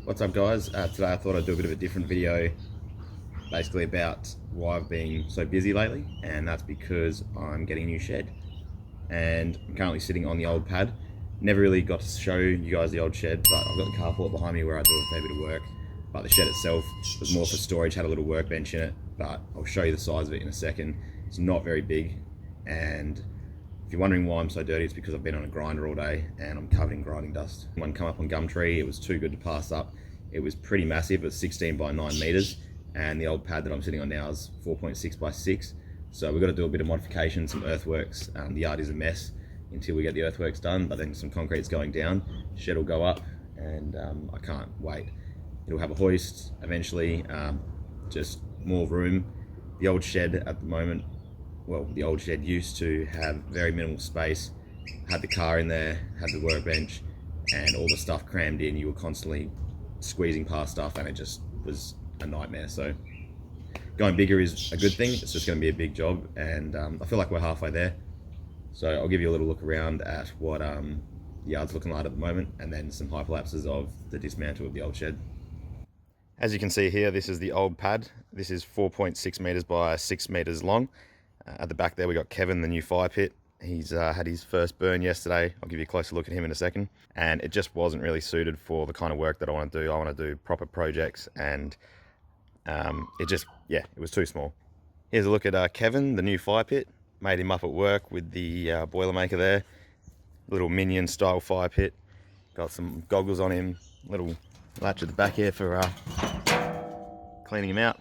What's up guys? Today I thought I'd do a bit of a different video basically about why I've been so busy lately, and that's because I'm getting a new shed and I'm currently sitting on the old pad. Never really got to show you guys the old shed, but I've got the carport behind me where I do a fair bit of work, but the shed itself was more for storage, had a little workbench in it, but I'll show you the size of it in a second. It's not very big, and if you're wondering why I'm so dirty, it's because I've been on a grinder all day and I'm covered in grinding dust. One come up on Gumtree, it was too good to pass up. It was pretty massive, it was 16 by 9 meters, and the old pad that I'm sitting on now is 4.6 by 6. So we've got to do a bit of modification, some earthworks. The yard is a mess until we get the earthworks done, but then some concrete's going down, shed will go up, and I can't wait. It'll have a hoist eventually, just more room. The old shed at the moment, well, the old shed used to have very minimal space, had the car in there, had the workbench, and all the stuff crammed in. You were constantly squeezing past stuff and it just was a nightmare. So going bigger is a good thing. It's just going to be a big job, and I feel like we're halfway there. So I'll give you a little look around at what the yard's looking like at the moment, and then some hyperlapses of the dismantle of the old shed. As you can see here, this is the old pad. This is 4.6 meters by 6 meters long. At the back there we got Kevin, the new fire pit. He's had his first burn yesterday. I'll give you a closer look at him in a second. And it just wasn't really suited for the kind of work that I want to do. I want to do proper projects, and it was too small. Here's a look at Kevin, the new fire pit. Made him up at work with the Boilermaker there. Little minion style fire pit. Got some goggles on him. Little latch at the back here for cleaning him out.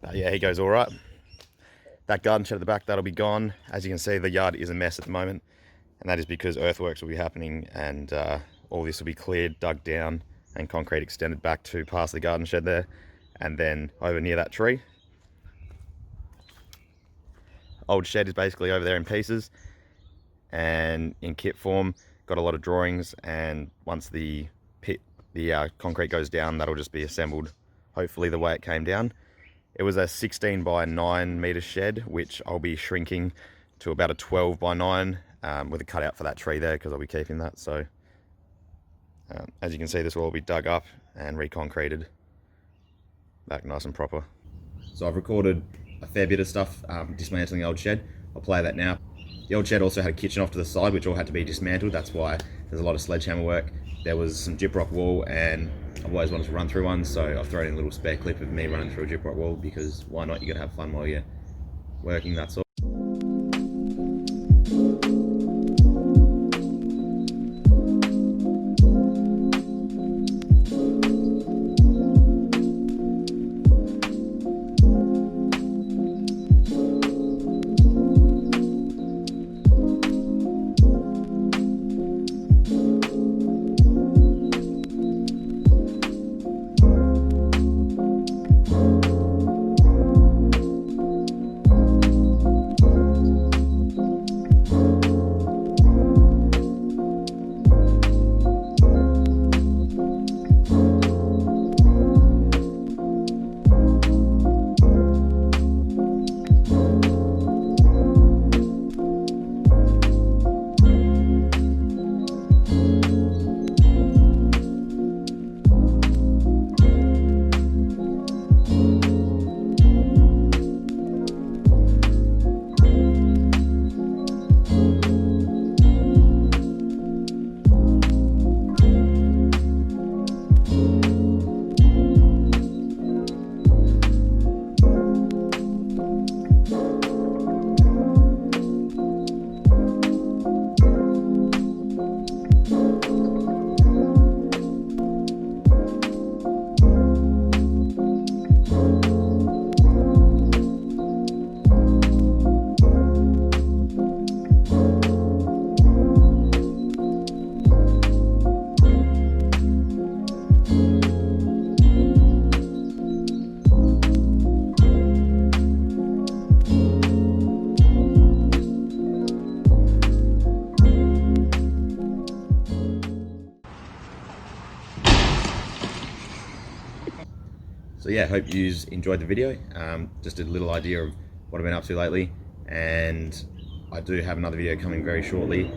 But yeah, he goes all right. That garden shed at the back, that'll be gone. As you can see, the yard is a mess at the moment, and that is because earthworks will be happening, and all this will be cleared, dug down, and concrete extended back to past the garden shed there, and then over near that tree. Old shed is basically over there in pieces and in kit form. Got a lot of drawings, and once the concrete goes down, that'll just be assembled hopefully the way it came down. It was a 16 by 9 meter shed, which I'll be shrinking to about a 12 by 9 with a cutout for that tree there, because I'll be keeping that. So as you can see, this will all be dug up and reconcreted back nice and proper. So I've recorded a fair bit of stuff dismantling the old shed. I'll play that now. The old shed also had a kitchen off to the side, which all had to be dismantled. That's why there's a lot of sledgehammer work. There was some gyprock wall, and I've always wanted to run through one, so I've thrown in a little spare clip of me running through a gyprock wall, because why not? You gotta have fun while you're working, that's all. So yeah, hope you enjoyed the video. Just a little idea of what I've been up to lately, and I do have another video coming very shortly,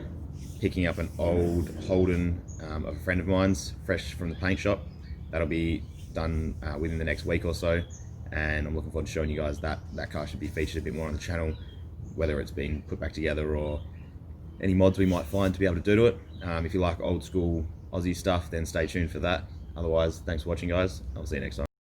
picking up an old Holden of a friend of mine's, fresh from the paint shop. that'll be done within the next week or so, and I'm looking forward to showing you guys that car should be featured a bit more on the channel, whether it's been put back together or any mods we might find to be able to do to it. If you like old school Aussie stuff, then stay tuned for that. Otherwise, thanks for watching, guys. I'll see you next time.